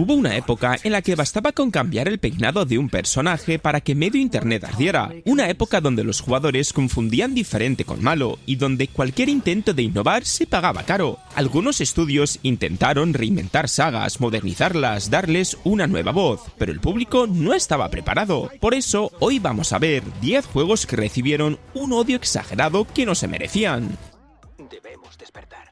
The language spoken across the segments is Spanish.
Hubo una época en la que bastaba con cambiar el peinado de un personaje para que medio internet ardiera. Una época donde los jugadores confundían diferente con malo y donde cualquier intento de innovar se pagaba caro. Algunos estudios intentaron reinventar sagas, modernizarlas, darles una nueva voz, pero el público no estaba preparado. Por eso, hoy vamos a ver 10 juegos que recibieron un odio exagerado que no se merecían. Debemos despertar.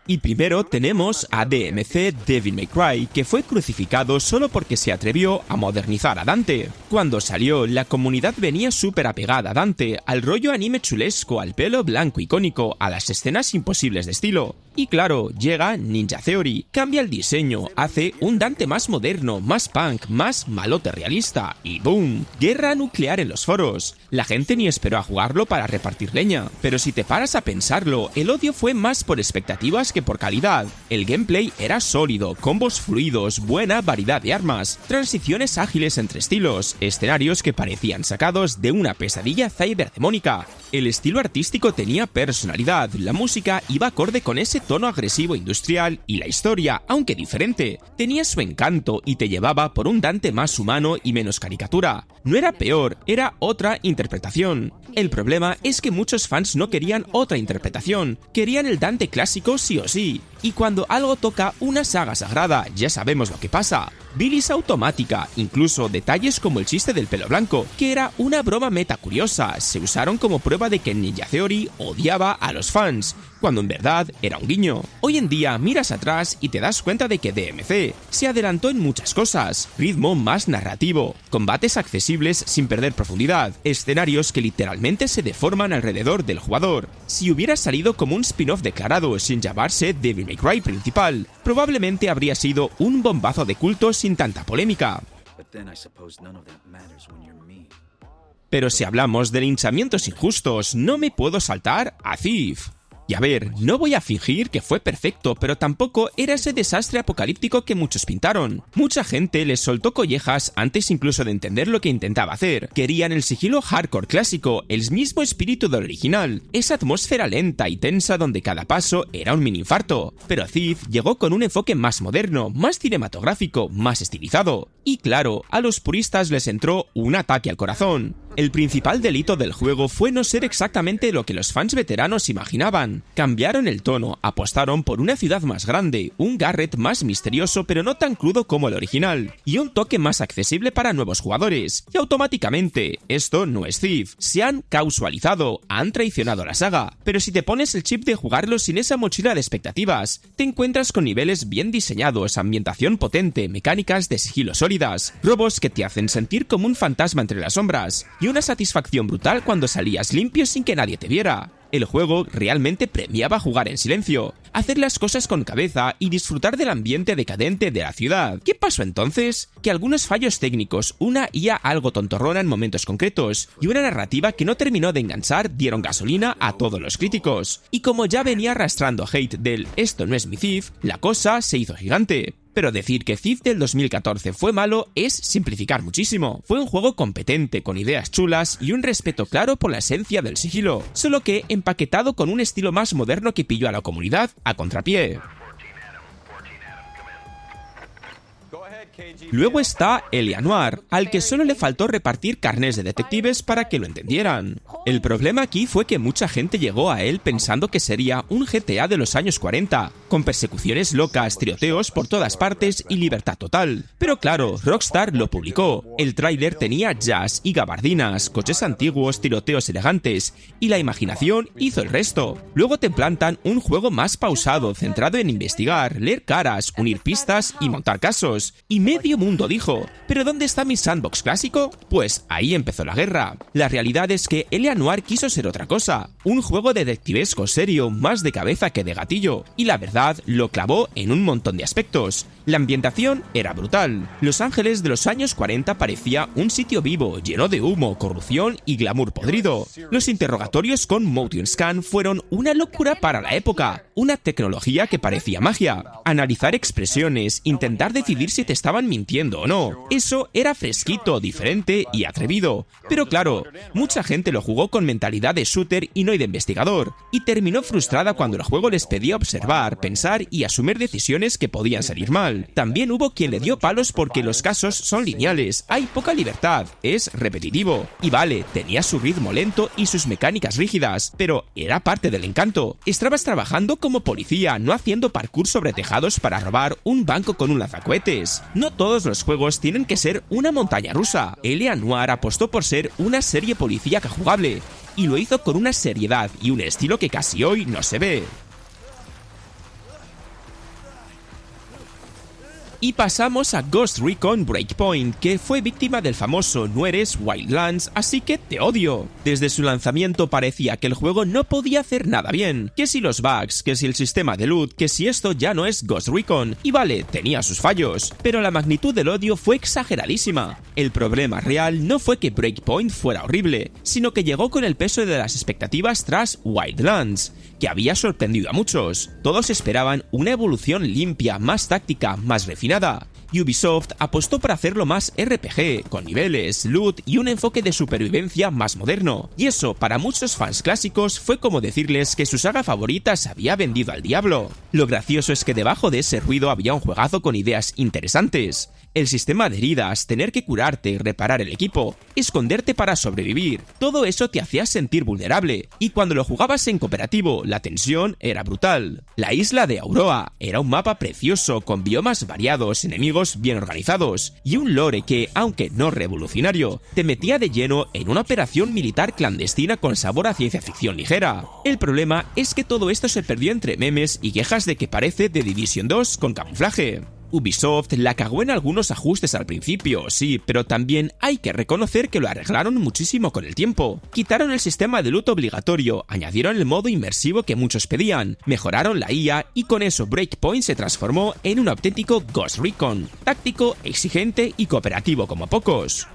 Y primero tenemos a DMC Devil May Cry, que fue crucificado solo porque se atrevió a modernizar a Dante. Cuando salió, la comunidad venía súper apegada a Dante, al rollo anime chulesco, al pelo blanco icónico, a las escenas imposibles de estilo. Y claro, llega Ninja Theory, cambia el diseño, hace un Dante más moderno, más punk, más malote realista, y ¡boom! Guerra nuclear en los foros. La gente ni esperó a jugarlo para repartir leña, pero si te paras a pensarlo, el odio fue más por expectativas que por calidad. El gameplay era sólido, combos fluidos, buena variedad de armas, transiciones ágiles entre estilos, escenarios que parecían sacados de una pesadilla ciberdemónica. El estilo artístico tenía personalidad, la música iba acorde con ese tono agresivo industrial y la historia, aunque diferente, tenía su encanto y te llevaba por un Dante más humano y menos caricatura. No era peor, era otra interpretación. El problema es que muchos fans no querían otra interpretación, querían el Dante clásico sí o sí. Y cuando algo toca una saga sagrada, ya sabemos lo que pasa. Bilis automática, incluso detalles como el chiste del pelo blanco, que era una broma meta curiosa, se usaron como prueba de que Ninja Theory odiaba a los fans, cuando en verdad era un guiño. Hoy en día miras atrás y te das cuenta de que DMC se adelantó en muchas cosas: ritmo más narrativo, combates accesibles sin perder profundidad, escenarios que literalmente se deforman alrededor del jugador. Si hubiera salido como un spin-off declarado sin llamarse Devil May Cry principal, probablemente habría sido un bombazo de culto sin tanta polémica. Pero si hablamos de linchamientos injustos, no me puedo saltar a Thief. Y a ver, no voy a fingir que fue perfecto, pero tampoco era ese desastre apocalíptico que muchos pintaron. Mucha gente les soltó collejas antes incluso de entender lo que intentaba hacer. Querían el sigilo hardcore clásico, el mismo espíritu del original, esa atmósfera lenta y tensa donde cada paso era un mini infarto. Pero Thief llegó con un enfoque más moderno, más cinematográfico, más estilizado. Y claro, a los puristas les entró un ataque al corazón. El principal delito del juego fue no ser exactamente lo que los fans veteranos imaginaban. Cambiaron el tono, apostaron por una ciudad más grande, un Garrett más misterioso pero no tan crudo como el original, y un toque más accesible para nuevos jugadores. Y automáticamente, esto no es Thief. Se han casualizado, han traicionado la saga. Pero si te pones el chip de jugarlo sin esa mochila de expectativas, te encuentras con niveles bien diseñados, ambientación potente, mecánicas de sigilo sólidas, robos que te hacen sentir como un fantasma entre las sombras, y una satisfacción brutal cuando salías limpio sin que nadie te viera. El juego realmente premiaba jugar en silencio, hacer las cosas con cabeza y disfrutar del ambiente decadente de la ciudad. ¿Qué pasó entonces? Que algunos fallos técnicos, una IA algo tontorrona en momentos concretos y una narrativa que no terminó de enganchar dieron gasolina a todos los críticos. Y como ya venía arrastrando hate del "esto no es mi Thief", la cosa se hizo gigante. Pero decir que Thief del 2014 fue malo es simplificar muchísimo. Fue un juego competente, con ideas chulas y un respeto claro por la esencia del sigilo, solo que empaquetado con un estilo más moderno que pilló a la comunidad a contrapié. Luego está L.A. Noire, al que solo le faltó repartir carnés de detectives para que lo entendieran. El problema aquí fue que mucha gente llegó a él pensando que sería un GTA de los años 40, con persecuciones locas, tiroteos por todas partes y libertad total. Pero claro, Rockstar lo publicó. El tráiler tenía jazz y gabardinas, coches antiguos, tiroteos elegantes, y la imaginación hizo el resto. Luego te plantan un juego más pausado, centrado en investigar, leer caras, unir pistas y montar casos. Y medio mundo dijo: ¿pero dónde está mi sandbox clásico? Pues ahí empezó la guerra. La realidad es que L.A. Noire quiso ser otra cosa, un juego detectivesco serio, más de cabeza que de gatillo, y la verdad lo clavó en un montón de aspectos. La ambientación era brutal. Los Ángeles de los años 40 parecía un sitio vivo, lleno de humo, corrupción y glamour podrido. Los interrogatorios con Motion Scan fueron una locura para la época, una tecnología que parecía magia. Analizar expresiones, intentar decidir si te estaban mintiendo o no, eso era fresquito, diferente y atrevido. Pero claro, mucha gente lo jugó con mentalidad de shooter y no y de investigador, y terminó frustrada cuando el juego les pedía observar, pensar y asumir decisiones que podían salir mal. También hubo quien le dio palos porque los casos son lineales, hay poca libertad, es repetitivo. Y vale, tenía su ritmo lento y sus mecánicas rígidas, pero era parte del encanto. Estabas trabajando como policía, no haciendo parkour sobre tejados para robar un banco con un lanzacohetes. No todos los juegos tienen que ser una montaña rusa. L.A. Noire apostó por ser una serie policíaca jugable, y lo hizo con una seriedad y un estilo que casi hoy no se ve. Y pasamos a Ghost Recon Breakpoint, que fue víctima del famoso "no eres Wildlands, así que te odio". Desde su lanzamiento parecía que el juego no podía hacer nada bien, que si los bugs, que si el sistema de loot, que si esto ya no es Ghost Recon, y vale, tenía sus fallos, pero la magnitud del odio fue exageradísima. El problema real no fue que Breakpoint fuera horrible, sino que llegó con el peso de las expectativas tras Wildlands, que había sorprendido a muchos. Todos esperaban una evolución limpia, más táctica, más refinada. Ubisoft apostó por hacerlo más RPG, con niveles, loot y un enfoque de supervivencia más moderno. Y eso, para muchos fans clásicos, fue como decirles que su saga favorita se había vendido al diablo. Lo gracioso es que debajo de ese ruido había un juegazo con ideas interesantes. El sistema de heridas, tener que curarte, reparar el equipo, esconderte para sobrevivir, todo eso te hacía sentir vulnerable, y cuando lo jugabas en cooperativo, la tensión era brutal. La isla de Auroa era un mapa precioso con biomas variados, enemigos bien organizados, y un lore que, aunque no revolucionario, te metía de lleno en una operación militar clandestina con sabor a ciencia ficción ligera. El problema es que todo esto se perdió entre memes y quejas de que parece The Division 2 con camuflaje. Ubisoft la cagó en algunos ajustes al principio, sí, pero también hay que reconocer que lo arreglaron muchísimo con el tiempo. Quitaron el sistema de loot obligatorio, añadieron el modo inmersivo que muchos pedían, mejoraron la IA y con eso Breakpoint se transformó en un auténtico Ghost Recon, táctico, exigente y cooperativo como pocos.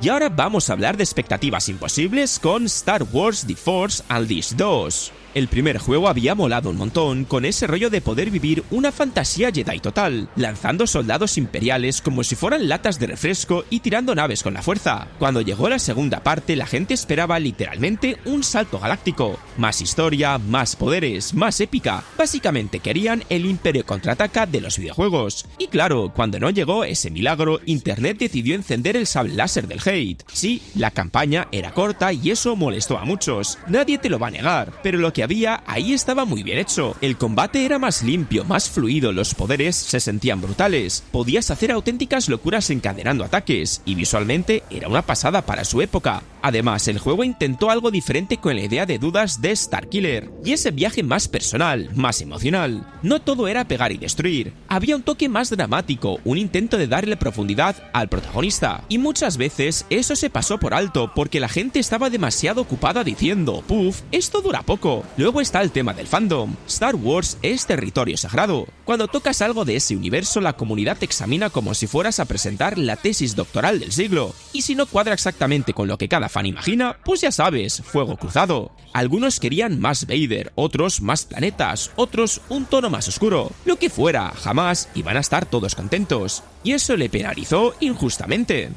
Y ahora vamos a hablar de expectativas imposibles con Star Wars The Force Unleashed 2. El primer juego había molado un montón, con ese rollo de poder vivir una fantasía Jedi total, lanzando soldados imperiales como si fueran latas de refresco y tirando naves con la fuerza. Cuando llegó la segunda parte, la gente esperaba literalmente un salto galáctico. Más historia, más poderes, más épica. Básicamente querían el Imperio Contraataca de los videojuegos. Y claro, cuando no llegó ese milagro, Internet decidió encender el sable láser del hate. Sí, la campaña era corta y eso molestó a muchos. Nadie te lo va a negar, pero lo que había ahí estaba muy bien hecho. El combate era más limpio, más fluido, los poderes se sentían brutales. Podías hacer auténticas locuras encadenando ataques, y visualmente era una pasada para su época. Además, el juego intentó algo diferente con la idea de dudas de Starkiller, y ese viaje más personal, más emocional. No todo era pegar y destruir. Había un toque más dramático, un intento de darle profundidad al protagonista, y muchas veces eso se pasó por alto porque la gente estaba demasiado ocupada diciendo "Puf, esto dura poco". Luego está el tema del fandom. Star Wars es territorio sagrado. Cuando tocas algo de ese universo, la comunidad te examina como si fueras a presentar la tesis doctoral del siglo. Y si no cuadra exactamente con lo que cada fan imagina, pues ya sabes, fuego cruzado. Algunos querían más Vader, otros más planetas, otros un tono más oscuro. Lo que fuera, jamás iban a estar todos contentos. Y eso le penalizó injustamente.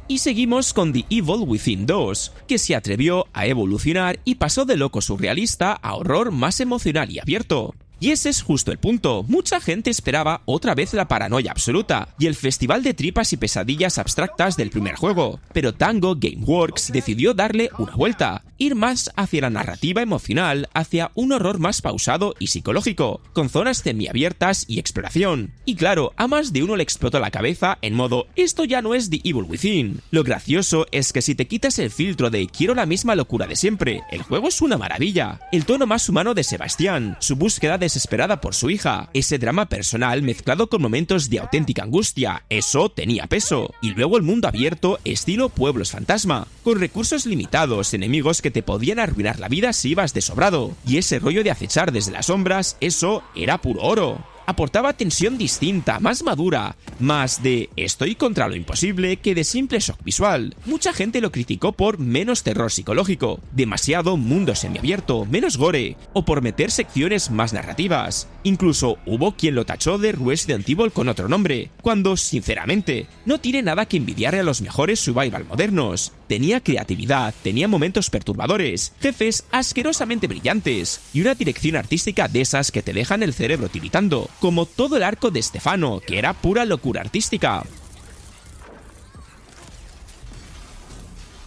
Y seguimos con The Evil Within 2, que se atrevió a evolucionar y pasó de loco surrealista a horror más emocional y abierto. Y ese es justo el punto, mucha gente esperaba otra vez la paranoia absoluta y el festival de tripas y pesadillas abstractas del primer juego, pero Tango Gameworks decidió darle una vuelta, ir más hacia la narrativa emocional, hacia un horror más pausado y psicológico, con zonas semiabiertas y exploración. Y claro, a más de uno le explotó la cabeza en modo "esto ya no es The Evil Within". Lo gracioso es que si te quitas el filtro de "quiero la misma locura de siempre", el juego es una maravilla. El tono más humano de Sebastián, su búsqueda desesperada por su hija, ese drama personal mezclado con momentos de auténtica angustia, eso tenía peso. Y luego el mundo abierto estilo Pueblos Fantasma, con recursos limitados, enemigos que te podían arruinar la vida si ibas de sobrado, y ese rollo de acechar desde las sombras, eso era puro oro. aportaba tensión distinta, más madura, más de estoy contra lo imposible que de simple shock visual. Mucha gente lo criticó por menos terror psicológico, demasiado mundo semiabierto, menos gore, o por meter secciones más narrativas. Incluso hubo quien lo tachó de Resident Evil con otro nombre, cuando, sinceramente, no tiene nada que envidiarle a los mejores survival modernos. Tenía creatividad, tenía momentos perturbadores, jefes asquerosamente brillantes y una dirección artística de esas que te dejan el cerebro tiritando, como todo el arco de Stefano, que era pura locura artística.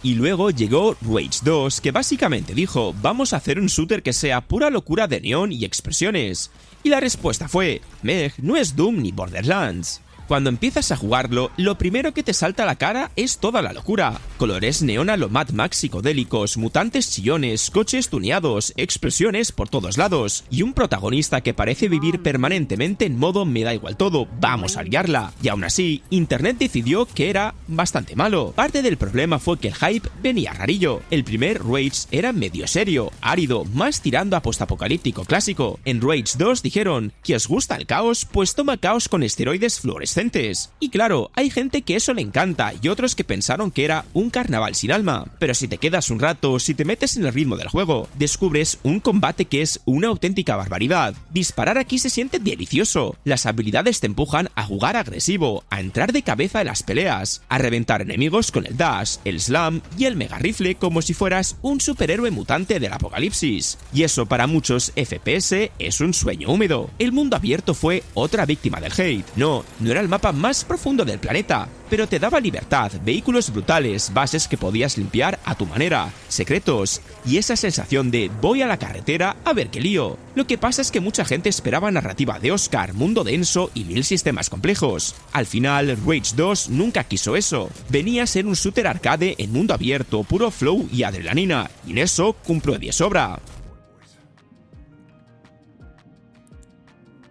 Y luego llegó Rage 2, que básicamente dijo, vamos a hacer un shooter que sea pura locura de neón y expresiones. Y la respuesta fue, Meg, no es Doom ni Borderlands. Cuando empiezas a jugarlo, lo primero que te salta a la cara es toda la locura. Colores neón a lo Mad Max psicodélicos, mutantes chillones, coches tuneados, explosiones por todos lados, y un protagonista que parece vivir permanentemente en modo me da igual todo, vamos a liarla. Y aún así, Internet decidió que era bastante malo. Parte del problema fue que el hype venía rarillo. El primer Rage era medio serio, árido, más tirando a postapocalíptico clásico. En Rage 2 dijeron, ¿que os gusta el caos? Pues toma caos con esteroides fluorescentes. Y claro, hay gente que eso le encanta y otros que pensaron que era un carnaval sin alma. Pero si te quedas un rato, si te metes en el ritmo del juego, descubres un combate que es una auténtica barbaridad. Disparar aquí se siente delicioso. Las habilidades te empujan a jugar agresivo, a entrar de cabeza en las peleas, a reventar enemigos con el dash, el slam y el mega rifle como si fueras un superhéroe mutante del apocalipsis. Y eso para muchos FPS es un sueño húmedo. El mundo abierto fue otra víctima del hate. No era el mapa más profundo del planeta, pero te daba libertad, vehículos brutales, bases que podías limpiar a tu manera, secretos, y esa sensación de voy a la carretera a ver qué lío. Lo que pasa es que mucha gente esperaba narrativa de Oscar, mundo denso y 1000 sistemas complejos. Al final, Rage 2 nunca quiso eso. Venía a ser un shooter arcade en mundo abierto, puro flow y adrenalina, y en eso cumplió de sobra.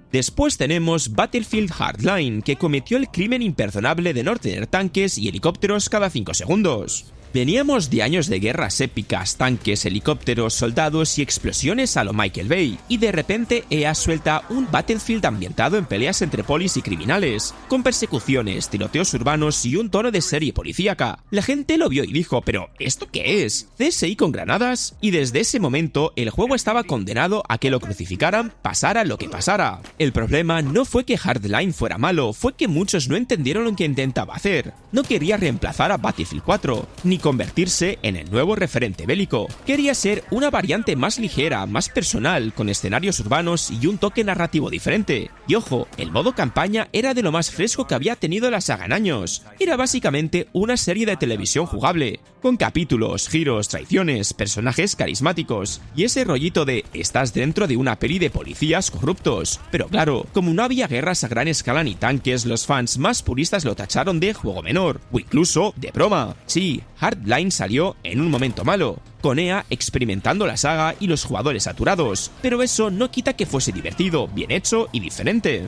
Después tenemos Battlefield Hardline, que cometió el crimen imperdonable de no tener tanques y helicópteros cada 5 segundos. Veníamos de años de guerras épicas, tanques, helicópteros, soldados y explosiones a lo Michael Bay, y de repente EA suelta un Battlefield ambientado en peleas entre polis y criminales, con persecuciones, tiroteos urbanos y un tono de serie policíaca. La gente lo vio y dijo, ¿pero esto qué es? ¿CSI con granadas? Y desde ese momento el juego estaba condenado a que lo crucificaran, pasara lo que pasara. El problema no fue que Hardline fuera malo, fue que muchos no entendieron lo que intentaba hacer. No quería reemplazar a Battlefield 4, ni convertirse en el nuevo referente bélico. Quería ser una variante más ligera, más personal, con escenarios urbanos y un toque narrativo diferente. Y ojo, el modo campaña era de lo más fresco que había tenido la saga en años. Era básicamente una serie de televisión jugable, con capítulos, giros, traiciones, personajes carismáticos, y ese rollito de estás dentro de una peli de policías corruptos. Pero claro, como no había guerras a gran escala ni tanques, los fans más puristas lo tacharon de juego menor, o incluso de broma. Sí, Hardline salió en un momento malo, con EA experimentando la saga y los jugadores saturados, pero eso no quita que fuese divertido, bien hecho y diferente.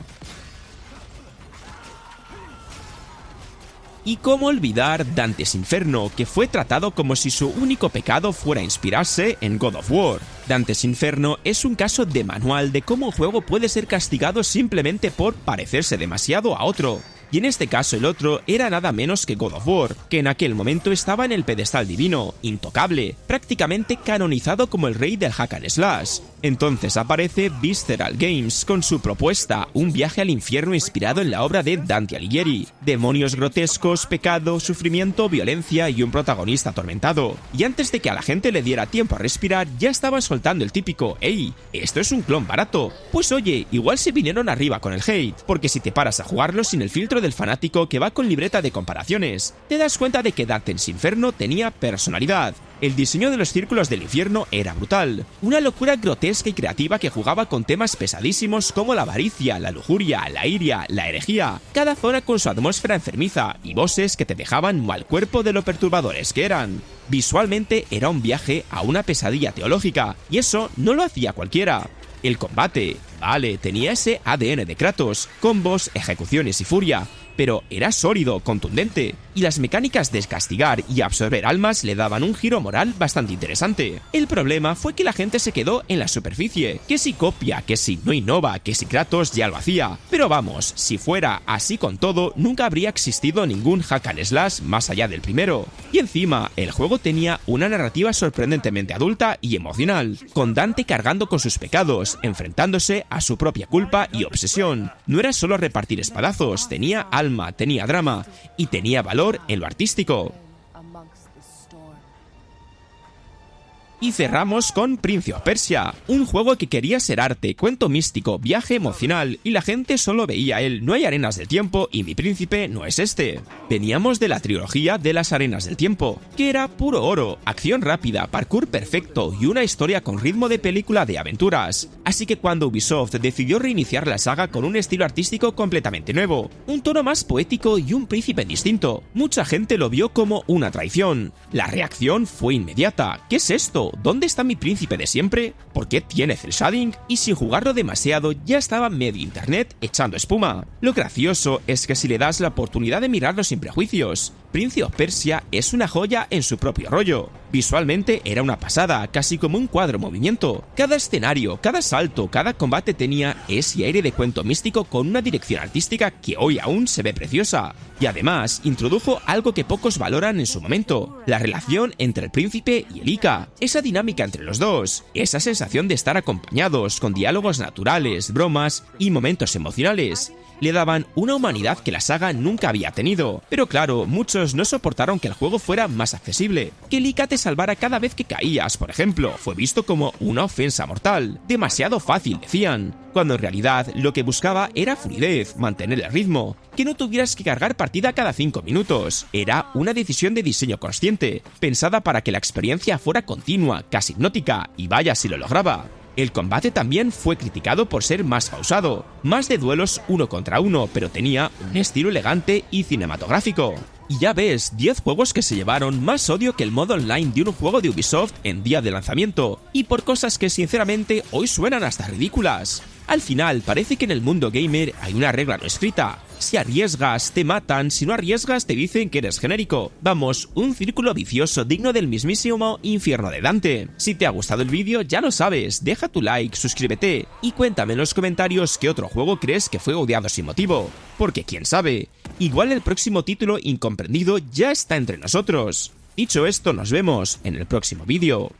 Y cómo olvidar Dante's Inferno, que fue tratado como si su único pecado fuera inspirarse en God of War. Dante's Inferno es un caso de manual de cómo un juego puede ser castigado simplemente por parecerse demasiado a otro. Y en este caso el otro era nada menos que God of War, que en aquel momento estaba en el pedestal divino, intocable, prácticamente canonizado como el rey del hack and slash. Entonces aparece Visceral Games con su propuesta, un viaje al infierno inspirado en la obra de Dante Alighieri. Demonios grotescos, pecado, sufrimiento, violencia y un protagonista atormentado. Y antes de que a la gente le diera tiempo a respirar, ya estaban soltando el típico «Ey, esto es un clon barato». Pues oye, igual se vinieron arriba con el hate, porque si te paras a jugarlo sin el filtro del fanático que va con libreta de comparaciones, te das cuenta de que Dante's Inferno tenía personalidad. El diseño de los círculos del infierno era brutal, una locura grotesca y creativa que jugaba con temas pesadísimos como la avaricia, la lujuria, la iria, la herejía, cada zona con su atmósfera enfermiza y bosses que te dejaban mal cuerpo de lo perturbadores que eran. Visualmente era un viaje a una pesadilla teológica, y eso no lo hacía cualquiera. El combate, vale, tenía ese ADN de Kratos, combos, ejecuciones y furia, pero era sólido, contundente. y las mecánicas de castigar y absorber almas le daban un giro moral bastante interesante. El problema fue que la gente se quedó en la superficie, que si copia, que si no innova, que si Kratos ya lo hacía. Pero vamos, si fuera así con todo, nunca habría existido ningún hack and slash más allá del primero. Y encima, el juego tenía una narrativa sorprendentemente adulta y emocional, con Dante cargando con sus pecados, enfrentándose a su propia culpa y obsesión. No era solo repartir espadazos, tenía alma, tenía drama y tenía valor en lo artístico. Y cerramos con Prince of Persia, un juego que quería ser arte, cuento místico, viaje emocional, y la gente solo veía el no hay arenas del tiempo y mi príncipe no es este. Veníamos de la trilogía de las arenas del tiempo, que era puro oro, acción rápida, parkour perfecto y una historia con ritmo de película de aventuras. Así que cuando Ubisoft decidió reiniciar la saga con un estilo artístico completamente nuevo, un tono más poético y un príncipe distinto, mucha gente lo vio como una traición. La reacción fue inmediata. ¿Qué es esto? ¿Dónde está mi príncipe de siempre? ¿Por qué tiene cel shading? Y sin jugarlo demasiado ya estaba medio internet echando espuma. Lo gracioso es que si le das la oportunidad de mirarlo sin prejuicios, Prince of Persia es una joya en su propio rollo. Visualmente era una pasada, casi como un cuadro en movimiento. Cada escenario, cada salto, cada combate tenía ese aire de cuento místico con una dirección artística que hoy aún se ve preciosa. Y además, introdujo algo que pocos valoran en su momento, la relación entre el príncipe y el Ica. Esa dinámica entre los dos, esa sensación de estar acompañados, con diálogos naturales, bromas y momentos emocionales, le daban una humanidad que la saga nunca había tenido. Pero claro, muchos no soportaron que el juego fuera más accesible, que el Ica te salvara cada vez que caías, por ejemplo, fue visto como una ofensa mortal. Demasiado fácil, decían, cuando en realidad lo que buscaba era fluidez, mantener el ritmo, que no tuvieras que cargar partida cada 5 minutos. Era una decisión de diseño consciente, pensada para que la experiencia fuera continua, casi hipnótica, y vaya si lo lograba. El combate también fue criticado por ser más pausado, más de duelos uno contra uno, pero tenía un estilo elegante y cinematográfico. Y ya ves, 10 juegos que se llevaron más odio que el modo online de un juego de Ubisoft en día de lanzamiento, y por cosas que sinceramente hoy suenan hasta ridículas. Al final, parece que en el mundo gamer hay una regla no escrita. Si arriesgas, te matan, si no arriesgas, te dicen que eres genérico. Vamos, un círculo vicioso digno del mismísimo infierno de Dante. Si te ha gustado el vídeo, ya lo sabes, deja tu like, suscríbete y cuéntame en los comentarios qué otro juego crees que fue odiado sin motivo. Porque quién sabe, igual el próximo título incomprendido ya está entre nosotros. Dicho esto, nos vemos en el próximo vídeo.